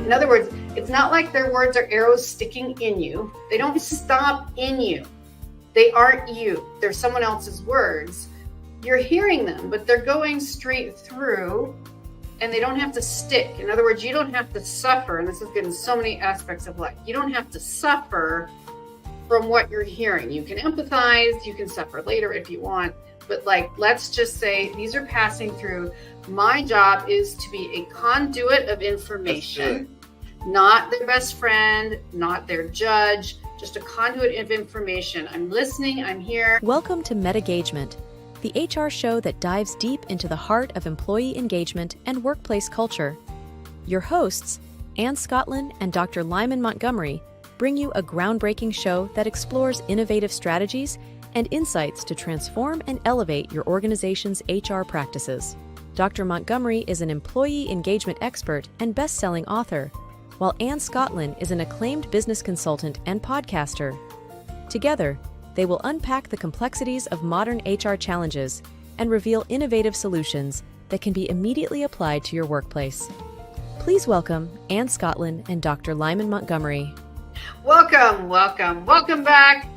In other words, it's not like their words are arrows sticking in you. They don't stop in you. They aren't you. They're someone else's words. You're hearing them, but they're going straight through and they don't have to stick. In other words, you don't have to suffer. And this is good in so many aspects of life. You don't have to suffer from what you're hearing. You can empathize, you can suffer later if you want. But let's just say these are passing through. My job is to be a conduit of information, not their best friend, not their judge, just a conduit of information. I'm listening, I'm here. Welcome to MetaGagement, the HR show that dives deep into the heart of employee engagement and workplace culture. Your hosts, Ann Scottlin and Dr. Lyman Montgomery, bring you a groundbreaking show that explores innovative strategies and insights to transform and elevate your organization's HR practices. Dr. Montgomery is an employee engagement expert and best-selling author, while Ann Scottlin is an acclaimed business consultant and podcaster. Together, they will unpack the complexities of modern HR challenges and reveal innovative solutions that can be immediately applied to your workplace. Please welcome Ann Scottlin and Dr. Lyman Montgomery. Welcome back,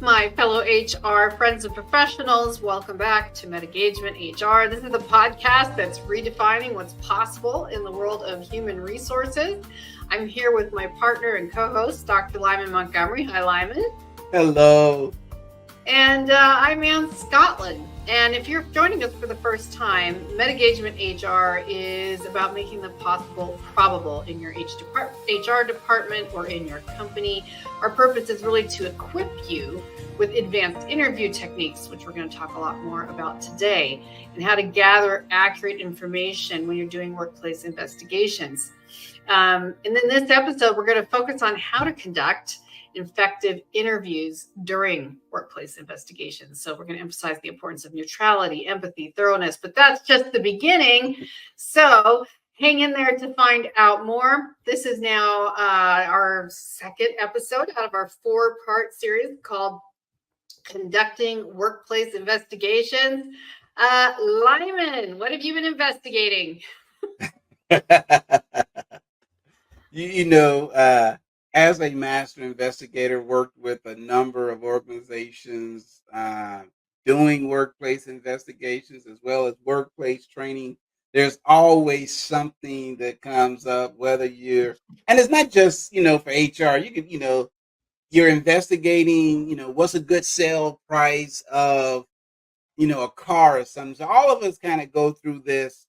my fellow HR friends and professionals. Welcome back to MetaGagement-HR. This is the podcast that's redefining what's possible in the world of human resources. I'm here with my partner and co-host, Dr. Lyman Montgomery. Hi, Lyman. Hello. And I'm Ann Scottlin. And if you're joining us for the first time, MetaGagement-HR is about making the possible probable in your HR department or in your company. Our purpose is really to equip you with advanced interview techniques, which we're going to talk a lot more about today, and how to gather accurate information when you're doing workplace investigations. And in this episode, we're going to focus on how to conduct effective interviews during workplace investigations. So we're going to emphasize the importance of neutrality, empathy, thoroughness, but that's just the beginning. So hang in there to find out more. This is now our second episode out of our 4-part series called Conducting Workplace Investigations. Lyman, what have you been investigating? As a master investigator, worked with a number of organizations doing workplace investigations as well as workplace training. There's always something that comes up, whether and it's not just, for HR. You can, you're investigating, what's a good sale price of, a car or something. So all of us kind of go through this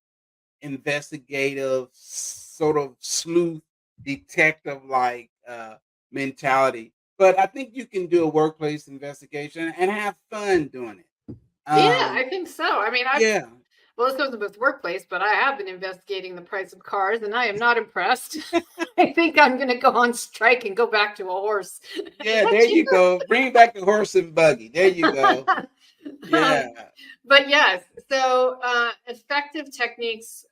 investigative sort of sleuth detective mentality, but I think you can do a workplace investigation and have fun doing it. I think so. I mean, well, this wasn't with workplace, but I have been investigating the price of cars, and I am not impressed. I think I'm going to go on strike and go back to a horse. Yeah, there you go. Bring back the horse and buggy. There you go. Yeah. But yes, so effective techniques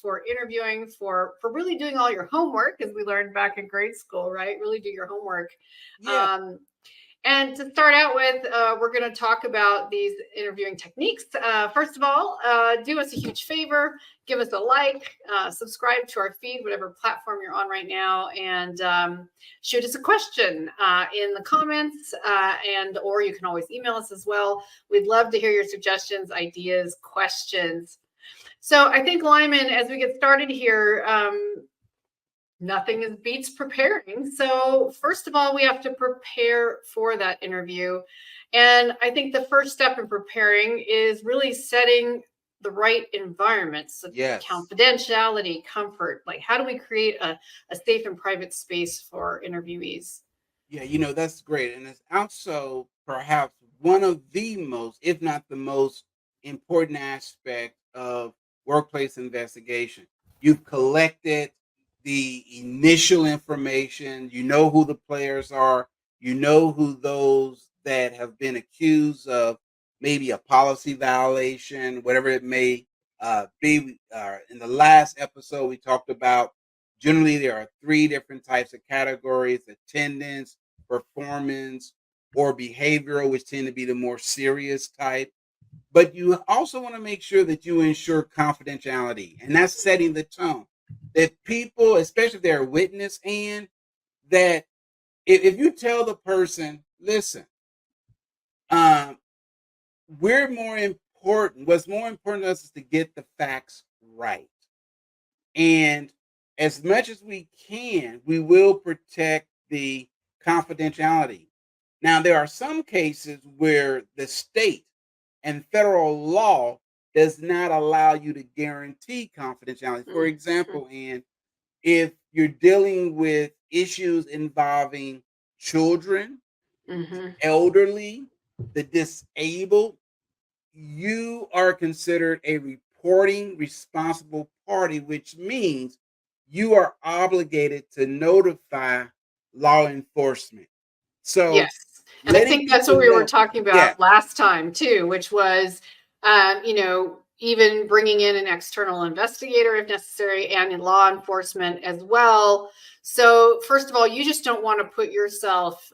for interviewing, for really doing all your homework, as we learned back in grade school, right? Really do your homework. Yeah. And to start out with, we're going to talk about these interviewing techniques. First of all, do us a huge favor. Give us a like, subscribe to our feed, whatever platform you're on right now, and shoot us a question in the comments, or you can always email us as well. We'd love to hear your suggestions, ideas, questions. So I think, Lyman, as we get started here, nothing beats preparing. So first of all, we have to prepare for that interview. And I think the first step in preparing is really setting the right environment. So confidentiality, comfort, how do we create a safe and private space for interviewees? Yeah, that's great. And it's also perhaps one of the most, if not the most important aspect of workplace investigation. You've collected the initial information, you know who the players are, you know who those that have been accused of maybe a policy violation, whatever it may be. In the last episode, we talked about generally there are 3 different types of categories: attendance, performance, or behavioral, which tend to be the more serious type. But you also want to make sure that you ensure confidentiality, and that's setting the tone. that people, especially if they're a witness, and that if you tell the person, listen, um, we're more important. What's more important to us is to get the facts right. And as much as we can, we will protect the confidentiality. Now, there are some cases where the state and federal law does not allow you to guarantee confidentiality. For Mhm. example, and if you're dealing with issues involving children, the Mhm. elderly, the disabled, you are considered a reporting responsible party, which means you are obligated to notify law enforcement. So Yes. And I letting think that's what people we were know, talking yeah, about last time too, which was, even bringing in an external investigator if necessary and in law enforcement as well. So, first of all, you just don't want to put yourself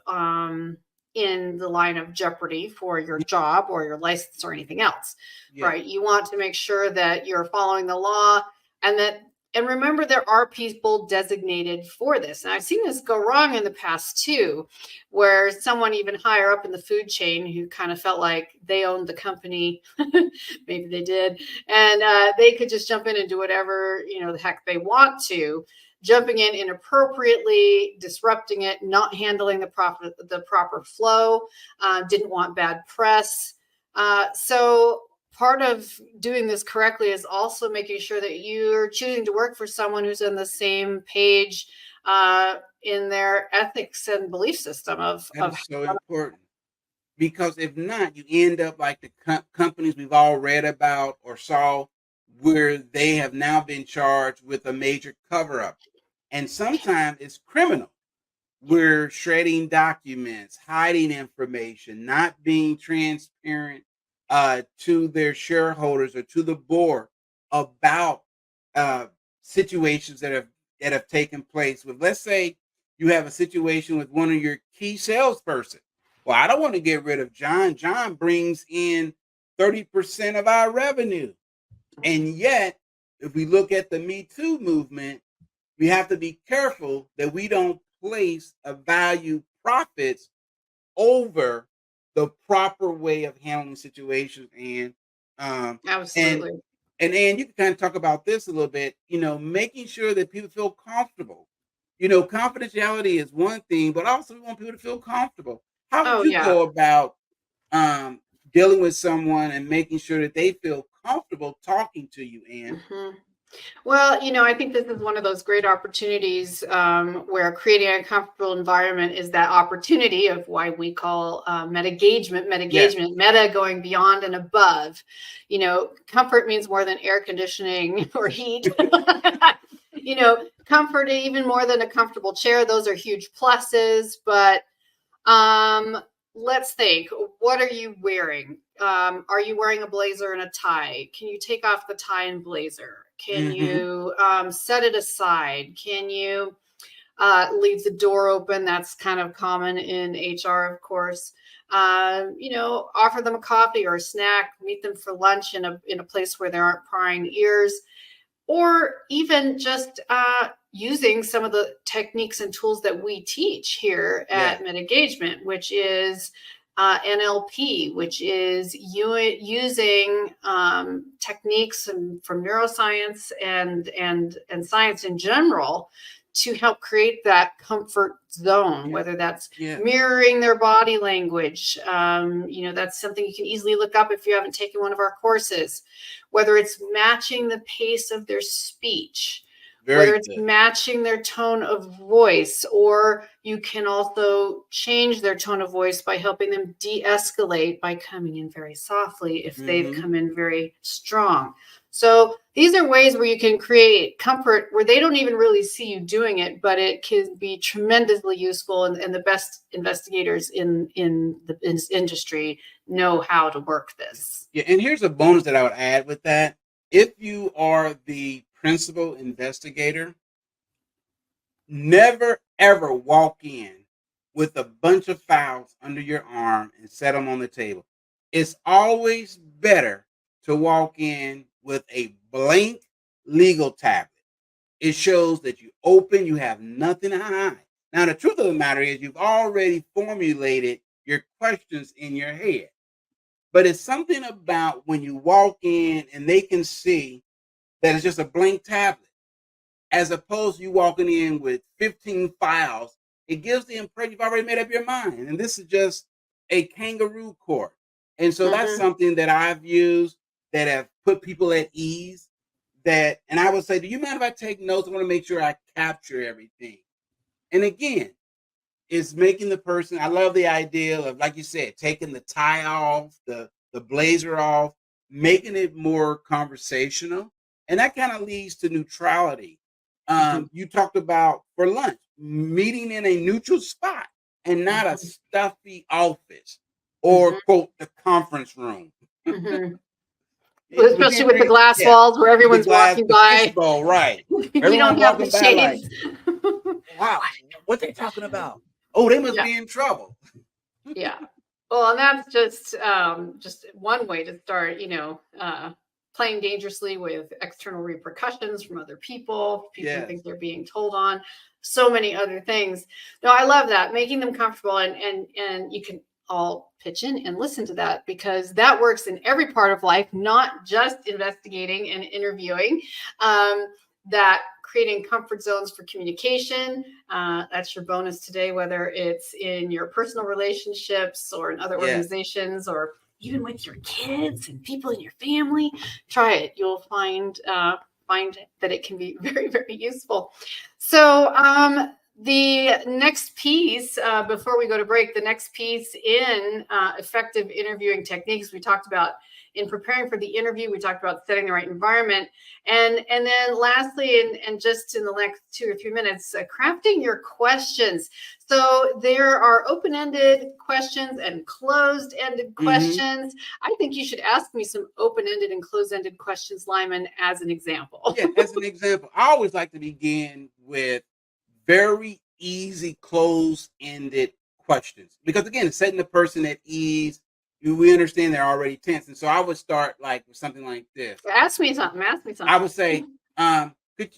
in the line of jeopardy for your y- job or your license or anything else, yeah, right? You want to make sure that you're following the law and that and remember there are people designated for this. And I've seen this go wrong in the past too, where someone even higher up in the food chain who kind of felt like they owned the company, maybe they did, and they could just jump in and do whatever the heck they want to, jumping in inappropriately, disrupting it, not handling the proper flow, didn't want bad press. So part of doing this correctly is also making sure that you're choosing to work for someone who's on the same page in their ethics and belief system that of is so important. Because if not, you end up like the companies we've all read about or saw, where they have now been charged with a major cover up. And sometimes it's criminal. We're shredding documents, hiding information, not being transparent to their shareholders or to the board about uh, situations that have taken place. With, let's say you have a situation with one of your key salesperson. Well, I don't want to get rid of John. John brings in 30% of our revenue, and yet, if we look at the Me Too movement, we have to be careful that we don't place a value profits over the proper way of handling situations. And um and absolutely. and you can kind of talk about this a little bit, making sure that people feel comfortable. Confidentiality is one thing, but also we want people to feel comfortable. How would Oh you yeah. go about um dealing with someone and making sure that they feel comfortable talking to you? And Mhm. Well, I think this is one of those great opportunities where creating a comfortable environment is that opportunity of why we call yes, meta going beyond and above. Comfort means more than air conditioning or heat. Comfort even more than a comfortable chair. Those are huge pluses, but um, let's think. What are you wearing? Are you wearing a blazer and a tie? Can you take off the tie and blazer? Can mm-hmm, you set it aside? Can you leave the door open? That's kind of common in HR, of course. Offer them a coffee or a snack. Meet them for lunch in a place where there aren't prying ears, or even just using some of the techniques and tools that we teach here yeah, at MetaGagement, which is NLP, which is using techniques from neuroscience and science in general to help create that comfort zone, yeah, whether that's yeah, mirroring their body language. That's something you can easily look up if you haven't taken one of our courses, whether it's matching the pace of their speech, whether very it's good. matching their tone of voice, or you can also change their tone of voice by helping them de escalate by coming in very softly if they've Mm-hmm. come in very strong. So these are ways where you can create comfort where they don't even really see you doing it, but it can be tremendously useful. And the best investigators in the industry know how to work this. Yeah, and here's a bonus that I would add with that. If you are the principal investigator, never ever walk in with a bunch of files under your arm and set them on the table. It's always better to walk in with a blank legal tablet It shows that you open, you have nothing to hide. Now, the truth of the matter is you've already formulated your questions in your head. But it's something about when you walk in and they can see that it's just a blank tablet, as opposed to you walking in with 15 files. It gives the impression you've already made up your mind. And this is just a kangaroo court. And so that's Mm-hmm. something that I've used that have put people at ease. And I would say, do you mind if I take notes? I want to make sure I capture everything. And again, it's making the person, I love the idea of, like you said, taking the tie off, the blazer off, making it more conversational. And that kind of leads to neutrality. Mm-hmm. You talked about for lunch, meeting in a neutral spot and not a stuffy office or, Mm-hmm. quote, the conference room. Mm-hmm. Within Especially with the glass yeah, walls where the everyone's glass, walking the by. fishbowl, right. You Everyone don't have the walking by like, shades. wow, what they talking about? Oh, they must Yeah. be in trouble. Yeah. Well, and that's just one way to start, playing dangerously with external repercussions from other people who Yes. think they're being told on, so many other things. No, I love that, making them comfortable, and you can all pitch in and listen to that, because that works in every part of life, not just investigating and interviewing. That creating comfort zones for communication. That's your bonus today, whether it's in your personal relationships or in other Yes. organizations, or even with your kids and people in your family. Try it. You'll find that it can be very, very useful. So the next piece, before we go to break, the next piece in effective interviewing techniques, we talked about in preparing for the interview, we talked about setting the right environment. And then lastly, and just in the next 2 or 3 minutes, crafting your questions. So there are open-ended questions and closed-ended questions. I think you should ask me some open-ended and closed-ended questions, Lyman, as an example. Yeah, as an example, I always like to begin with very easy close-ended questions, because again, it's setting the person at ease. We understand they're already tense, and so I would start like with something like this. Ask me something. Ask me I something. would say,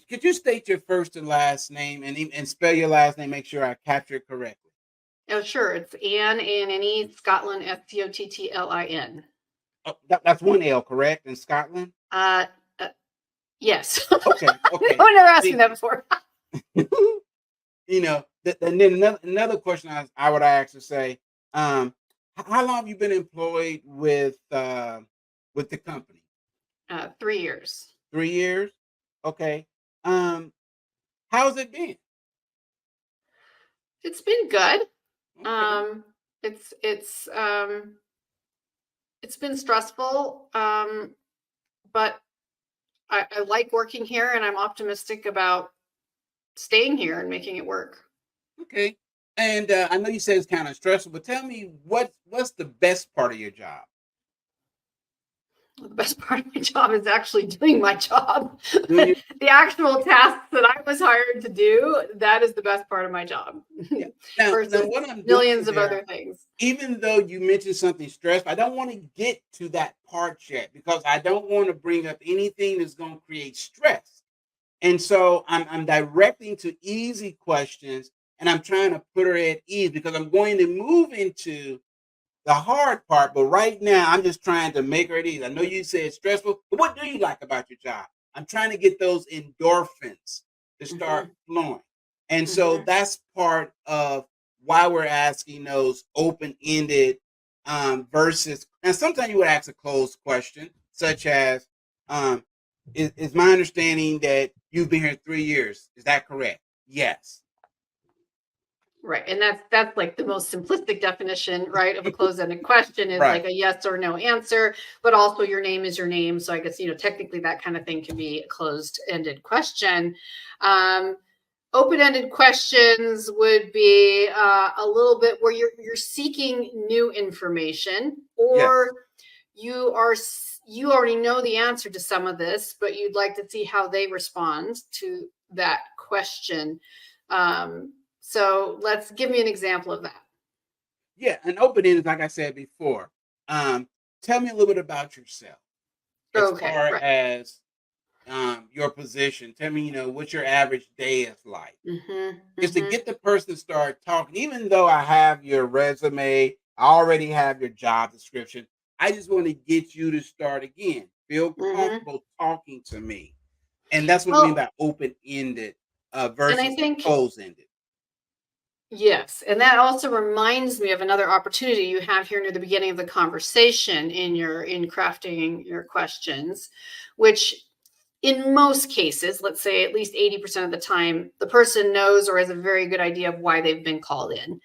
could you state your first and last name and spell your last name? Make sure I capture it correctly. Oh, sure. It's Anne, A-N-N-E, Scottlin, Scottlin. Oh, that's one L, correct? In Scotland. Uh, yes. Okay. No one ever asked me Thank that you. before. And then another question I would ask to say, how long have you been employed with the company? 3 years. 3 years. Okay. Um, how's it been? It's been good. Okay. It's it's been stressful, but I like working here, and I'm optimistic about staying here and making it work. Okay. And I know you said it's kind of stressful, but tell me what's the best part of your job? The best part of my job is actually doing my job. Doing your The actual tasks that I was hired to do, that is the best part of my job. yeah. Now Versus what I'm doing millions of there, other things. even though you mentioned something stressful, I don't want to get to that part yet because I don't want to bring up anything that's going to create stress. And so I'm directing to easy questions and I'm trying to put her at ease because I'm going to move into the hard part. But right now, I'm just trying to make her at ease. I know you said stressful, but what do you like about your job? I'm trying to get those endorphins to start Mhm, flowing. And so mhm. that's part of why we're asking those open ended versus, and sometimes you would ask a closed question, such as, um, is my understanding that you've been here 3 years? Is that correct? Yes. Right. And that's like the most simplistic definition, right, of a closed-ended question is Right. like a yes or no answer, but also your name is your name. So I guess, technically that kind of thing can be a closed-ended question. Um, Open-ended questions would be a little bit where you're seeking new information, Yes. or you already know the answer to some of this, but you'd like to see how they respond to that question. Um, so let's give me an example of that. Yeah. An open ended, like I said before. Um, tell me a little bit about yourself as Okay, far right. as your position. Tell me, what your average day is like. Mm-hmm. Is to Mm-hmm. get the person to start talking. Even though I have your resume, I already have your job description. I just want to get you to start again. Feel Mm-hmm. comfortable talking to me. And that's what I mean Well, by open-ended and I versus a think closed-ended. yes, and that also reminds me of another opportunity you have here near the beginning of the conversation in crafting your questions, which in most cases, let's say at least 80% of the time, the person knows or has a very good idea of why they've been called in.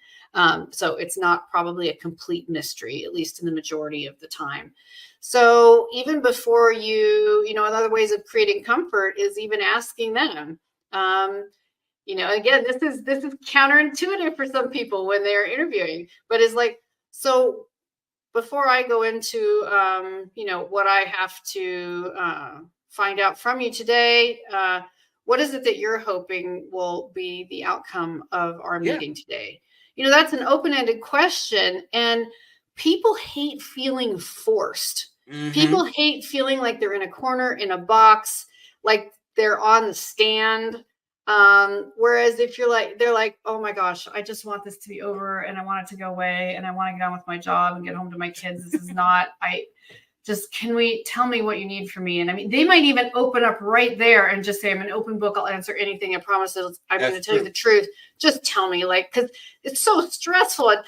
So it's not probably a complete mystery, at least in the majority of the time. So even before other ways of creating comfort is even asking them. Again, this is counterintuitive for some people when they're interviewing, but it's like, so before I go into what I have to find out from you today, what is it that you're hoping will be the outcome of our Yeah. meeting today? That's an open-ended question, and people hate feeling forced. Hmm. People hate feeling like they're in a corner, in a box, like they're on the stand. Whereas if they're like, oh my gosh, I just want this to be over and I want it to go away and I want to get on with my job and get home to my kids. This is not, can we tell me what you need from me? And I mean, they might even open up right there and just say, I'm an open book. I'll answer anything. I promise that I'm going to That's tell you true. the truth. Just tell me, because it's so stressful. And,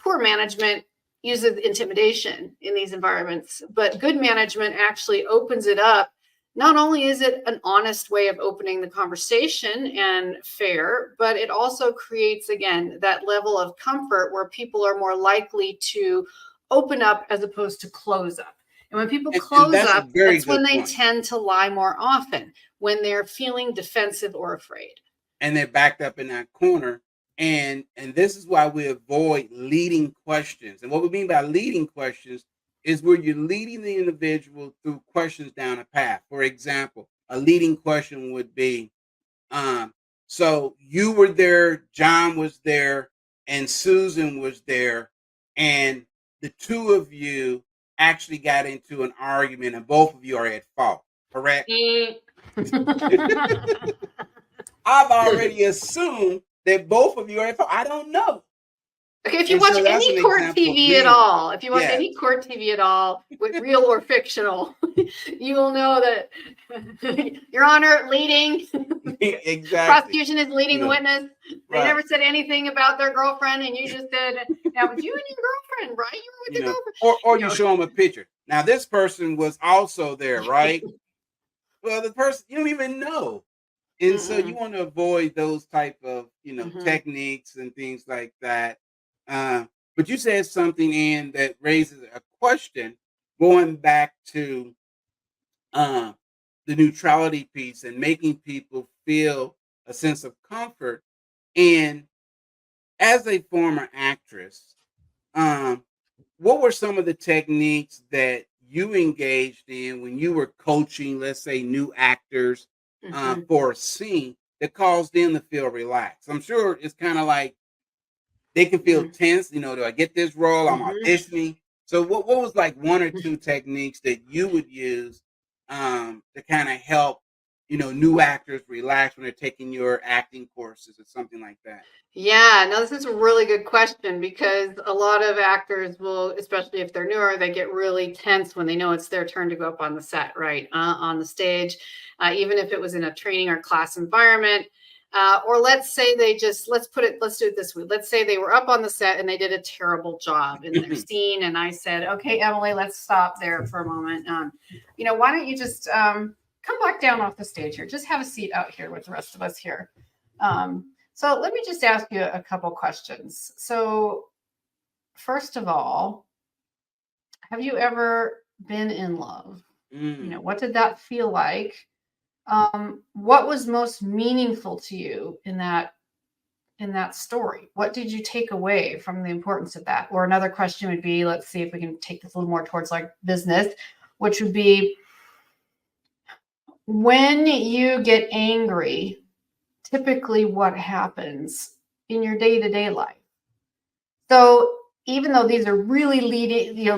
poor management uses intimidation in these environments, but good management actually opens it up. Not only is it an honest way of opening the conversation and fair, but it also creates, again, that level of comfort where people are more likely to open up as opposed to close up. And when people And close that's a up, very that's when good they point. tend to lie more often, when they're feeling defensive or afraid. And they're backed up in that corner. And this is why we avoid leading questions. And what we mean by leading questions is where you're leading the individual through questions down a path. For example, a leading question would be, so you were there, John was there, and Susan was there, and the two of you actually got into an argument, and both of you are at fault, correct? I've already assumed that both of you are at fault. I don't know. Okay, if you And watch so that's an any court example of TV at leading. all, if you watch Yes. any court TV at all, with real or fictional, you will know that Your Honor, leading Exactly. prosecution is leading You the know, witness. They right. never said anything about their girlfriend, and you just said, "Now, it was you and your girlfriend, right? You were with You your know, girlfriend." or you show them a picture. Now this person was also there, right? Well, the person you don't even know. And so you Mm-mm. want to avoid those type of, Mhm. techniques and things like that. Uh, but you said something in that raises a question going back to uh, the neutrality piece and making people feel a sense of comfort. And as a former actress, um, what were some of the techniques that you engaged in when you were coaching, let's say, new actors Mhm. for a scene that caused them to feel relaxed? I'm sure it's kind of like they can feel Mhm. tense. Do I get this role? I'm Mhm. auditioning. So, what was like one or two techniques that you would use to kind of help, new actors relax when they're taking your acting courses or something like that? Yeah, no, this is a really good question because a lot of actors will, especially if they're newer, they get really tense when they know it's their turn to go up on the set, right? On the stage, even if it was in a training or class environment. Or let's say let's do it this way. Let's say they were up on the set and they did a terrible job in their scene. And I said, okay, Emily, let's stop there for a moment. Why don't you just come back down off the stage here? Just have a seat out here with the rest of us here. So let me just ask you a couple questions. So first of all, have you ever been in love? Mm. What did that feel like? What was most meaningful to you in that story? What did you take away from the importance of that? Or another question would be, let's see if we can take this a little more towards like business, which would be when you get angry, typically what happens in your day-to-day life? So even though these are really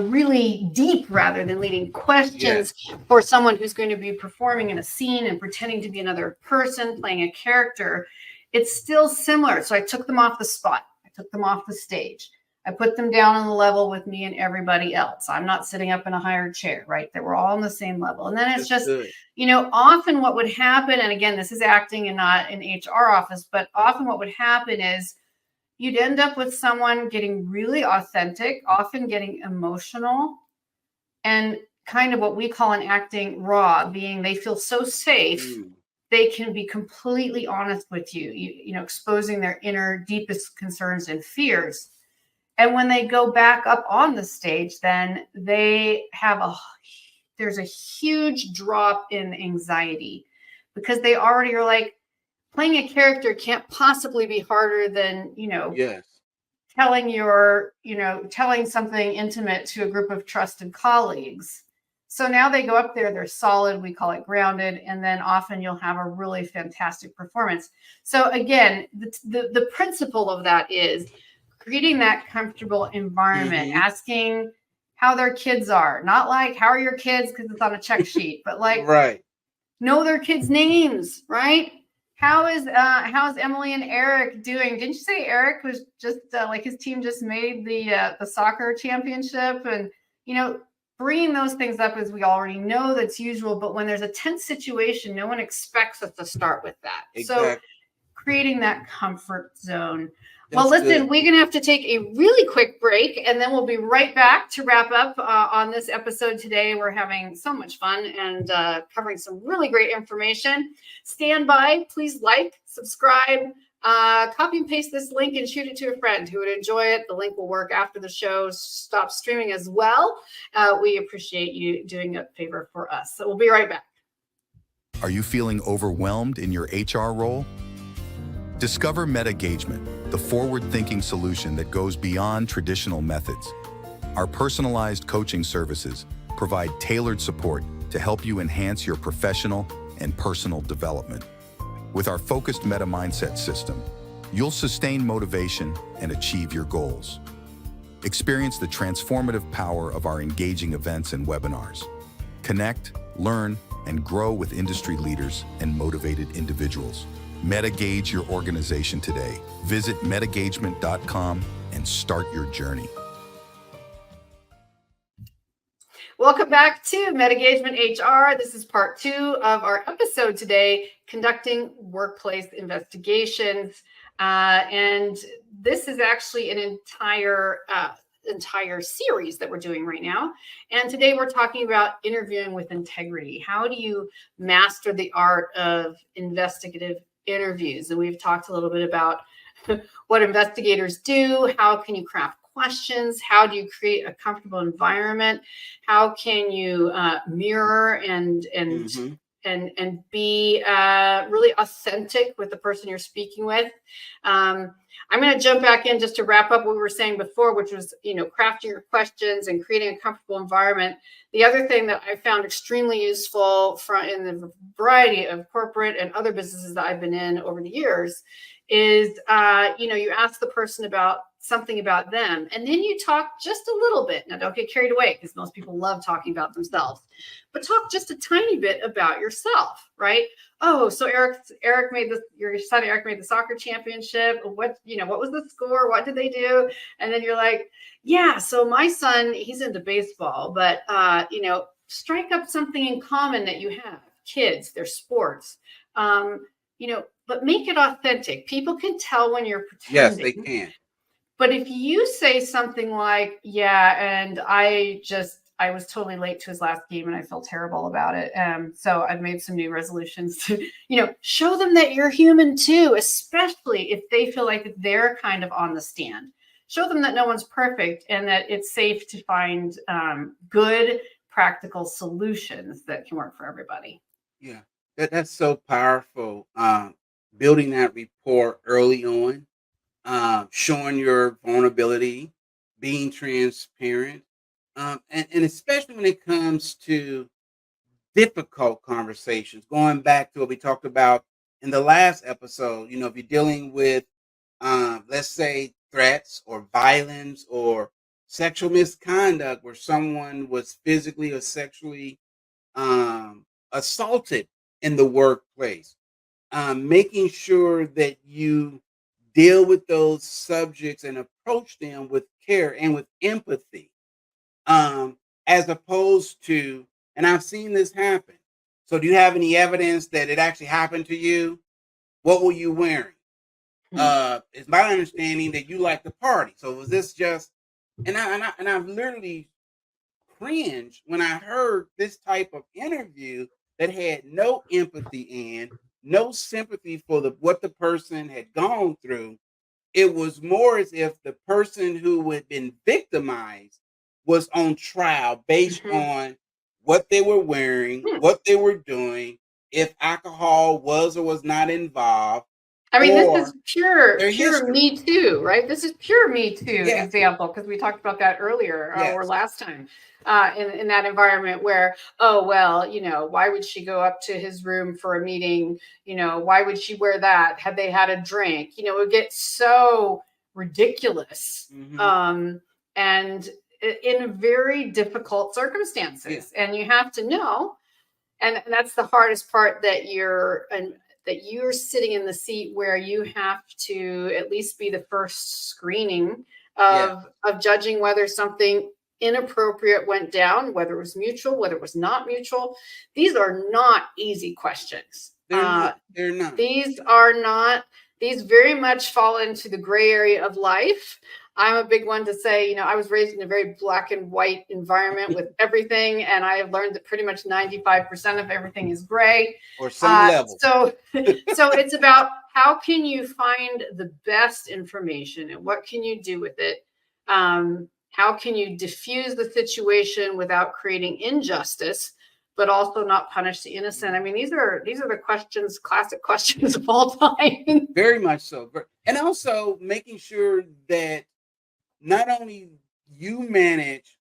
really deep rather than leading questions Yes. for someone who's going to be performing in a scene and pretending to be another person playing a character, it's still similar. So I took them off the spot. I took them off the stage. I put them down on the level with me and everybody else. I'm not sitting up in a higher chair, right? They were all on the same level. And then it's That's just, good. often what would happen, and again, this is acting and not an HR office, but often what would happen is you'd end up with someone getting really authentic, often getting emotional, and kind of what we call in acting raw, being they feel so safe, Mm. they can be completely honest with you, exposing their inner deepest concerns and fears. And when they go back up on the stage, then there's a huge drop in anxiety because they already are like, playing a character can't possibly be harder than, Yes. telling something intimate to a group of trusted colleagues. So now they go up there, they're solid, we call it grounded, and then often you'll have a really fantastic performance. So again, the principle of that is creating that comfortable environment, asking how their kids are, not like, how are your kids? Because it's on a check sheet, but like, Right. know their kids' names, right? How's Emily and Eric doing? Didn't you say Eric was just like his team just made the soccer championship? And bringing those things up, as we already know, that's usual. But when there's a tense situation, no one expects us to start with that. Exactly. So creating that comfort zone. That's Well, listen, good. we're going to have to take a really quick break, and then we'll be right back to wrap up on this episode today. We're having so much fun and covering some really great information. Stand by. Please like, subscribe, copy and paste this link and shoot it to a friend who would enjoy it. The link will work after the show stops streaming as well. We appreciate you doing a favor for us. So we'll be right back. Are you feeling overwhelmed in your HR role? Discover MetaGagement, the forward-thinking solution that goes beyond traditional methods. Our personalized coaching services provide tailored support to help you enhance your professional and personal development. With our focused meta mindset system, you'll sustain motivation and achieve your goals. Experience the transformative power of our engaging events and webinars. Connect, learn, and grow with industry leaders and motivated individuals. MetaGage your organization today. Visit MetaGagement.com and start your journey. Welcome back to MetaGagement-HR. This is part 2 of our episode today, conducting workplace investigations. And this is actually an entire series that we're doing right now. And today we're talking about interviewing with integrity. How do you master the art of investigative interviews? And we've talked a little bit about what investigators do. How can you craft questions? How do you create a comfortable environment? How can you mirror and be really authentic with the person you're speaking with? I'm going to jump back in just to wrap up what we were saying before, which was, crafting your questions and creating a comfortable environment. The other thing that I found extremely useful in the variety of corporate and other businesses that I've been in over the years is, you ask the person about something about them, and then you talk just a little bit. Now, don't get carried away because most people love talking about themselves, but talk just a tiny bit about yourself, right? Oh, so your son Eric made the soccer championship. What was the score? What did they do? And then you're like, yeah, so my son, he's into baseball, but strike up something in common that you have. Kids, their sports. But make it authentic. People can tell when you're pretending. Yes, they can. But if you say something like, yeah, and I was totally late to his last game and I feel terrible about it. So I've made some new resolutions to, show them that you're human too, especially if they feel like they're kind of on the stand. Show them that no one's perfect and that it's safe to find good, practical solutions that can work for everybody. Yeah, that's so powerful. Building that rapport early on, showing your vulnerability, being transparent, and especially when it comes to difficult conversations. Going back to what we talked about in the last episode, if you're dealing with, let's say, threats or violence or sexual misconduct where someone was physically or sexually assaulted in the workplace, making sure that you deal with those subjects and approach them with care and with empathy, as opposed to, and I've seen this happen. So, do you have any evidence that it actually happened to you? What were you wearing? It's my understanding that you like to party. So, was this just? I've literally cringed when I heard this type of interview that had no empathy and no sympathy for what the person had gone through. It was more as if the person who had been victimized was on trial based on what they were wearing, what they were doing, if alcohol was or was not involved, I mean, this or is pure their history. Me Too, right? This is pure Me Too Yes. example, because we talked about that earlier or Yes. last time in that environment where, oh, well, why would she go up to his room for a meeting? Why would she wear that? Had they had a drink? It would get so ridiculous and in very difficult circumstances. And you have to know, and that's the hardest part, that you're sitting in the seat where you have to at least be the first screening of judging whether something inappropriate went down, whether it was mutual, whether it was not mutual. These are not easy questions. They're not. These very much fall into the gray area of life. I'm a big one to say, I was raised in a very black and white environment with everything. And I have learned that pretty much 95% of everything is gray. Or some level. So it's about how can you find the best information and what can you do with it? How can you diffuse the situation without creating injustice, but also not punish the innocent? I mean, these are the questions, classic questions of all time. Very much so. And also making sure that not only you manage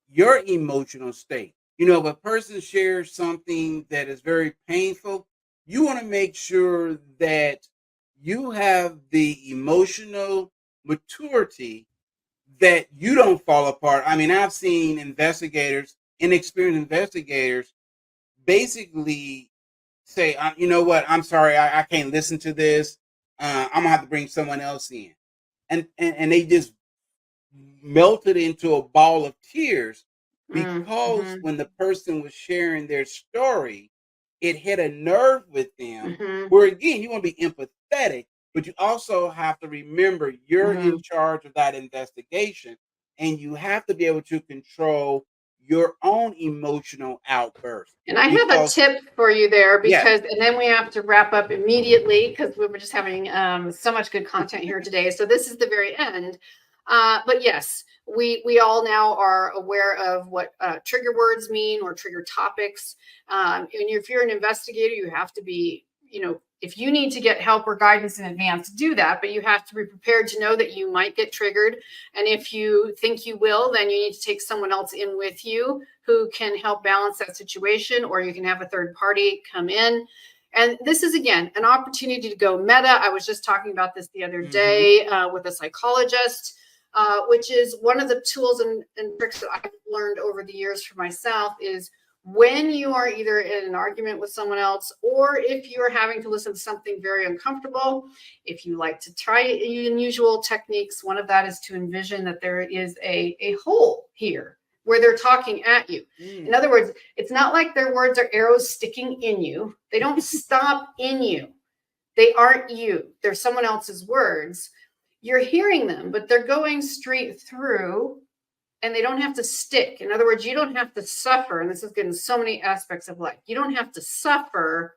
your emotional state. If a person shares something that is very painful, you want to make sure that you have the emotional maturity that you don't fall apart. I mean, I've seen inexperienced investigators, basically say, you know what, I'm sorry, I can't listen to this. I'm gonna have to bring someone else in. And they just melted into a ball of tears because when the person was sharing their story, it hit a nerve with them. Where again, you want to be empathetic, but you also have to remember you're in charge of that investigation, and you have to be able to control your own emotional outburst. And I have a tip for you there, because, and then we have to wrap up immediately because we were just having so much good content here today. So this is the very end. But yes, we all now are aware of what trigger words mean, or trigger topics. And if you're an investigator, you have to be, if you need to get help or guidance in advance, do that. But you have to be prepared to know that you might get triggered. And if you think you will, then you need to take someone else in with you who can help balance that situation, or you can have a third party come in. And this is, again, an opportunity to go meta. I was just talking about this the other day with a psychologist. Which is one of the tools and tricks that I've learned over the years for myself, is when you are either in an argument with someone else, or if you're having to listen to something very uncomfortable, if you like to try unusual techniques, one of that is to envision that there is a hole here where they're talking at you. In other words, it's not like their words are arrows sticking in you. They don't stop in you. They aren't you. They're someone else's words. You're hearing them, but they're going straight through, and they don't have to stick. In other words, you don't have to suffer. And this is getting so many aspects of life. You don't have to suffer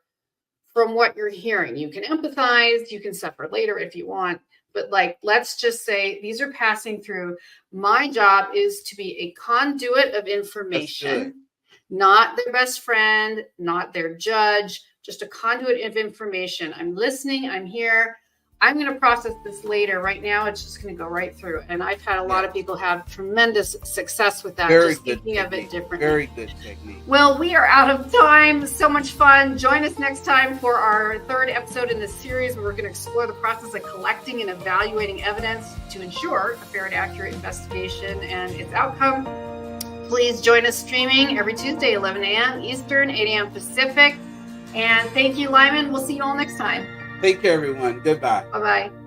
from what you're hearing. You can empathize. You can suffer later if you want. But let's just say these are passing through. My job is to be a conduit of information, not their best friend, not their judge, just a conduit of information. I'm listening. I'm here. I'm going to process this later. Right now, it's just going to go right through. And I've had a lot of people have tremendous success with that, Very just good thinking of it technique. differently. Very good technique. Well, we are out of time. So much fun. Join us next time for our third episode in this series, where we're going to explore the process of collecting and evaluating evidence to ensure a fair and accurate investigation and its outcome. Please join us streaming every Tuesday, 11 a.m. Eastern, 8 a.m. Pacific. And thank you, Lyman. We'll see you all next time. Take care, everyone. Goodbye. Bye-bye.